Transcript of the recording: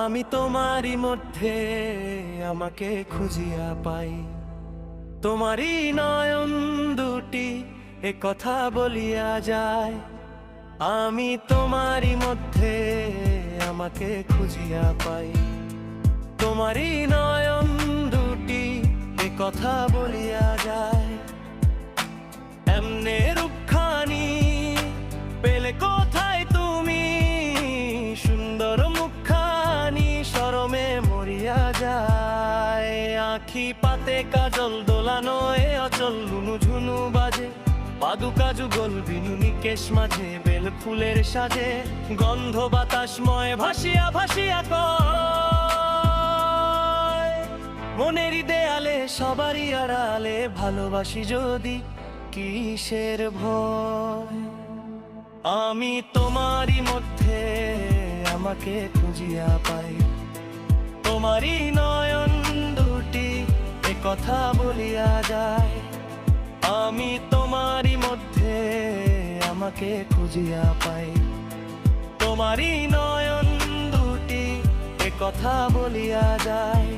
আমি তোমারই মধ্যে আমাকে খুঁজিয়া পাই। তোমারই নয়ন দুটি এ কথা বলিয়া যায়, আমি তোমারই মধ্যে আমাকে খুঁজিয়া পাই। তোমারই নয়ন দুটি এ কথা বলিয়া যায়। এমনে রূপখানি পেলে কোথায় তুমি, সুন্দর মুখখানি শরমে মরিয়া যায়। আখি পাতে কাজল দোলানো এ অচল ঝুনু ঝুনু বাজে, পাদুকা যুগল বিনু নিকেশ মাঝে বেল ফুলের সাজে। গন্ধ বাতাসময় ভাসিয়া ভাসিয়া কয়, মনেরই দেয়ালে সবারই আড়ালে ভালোবাসি যদি কিসের ভয়। আমি তোমারই মধ্যে আমাকে খুঁজিয়া পাই। তোমারই নয়ন দুটি এ কথা বলিয়া যায়, আমি তোমারই মধ্যে আমাকে খুঁজিয়া পাই। তোমারই নয়ন দুটি এ কথা বলিয়া যায়।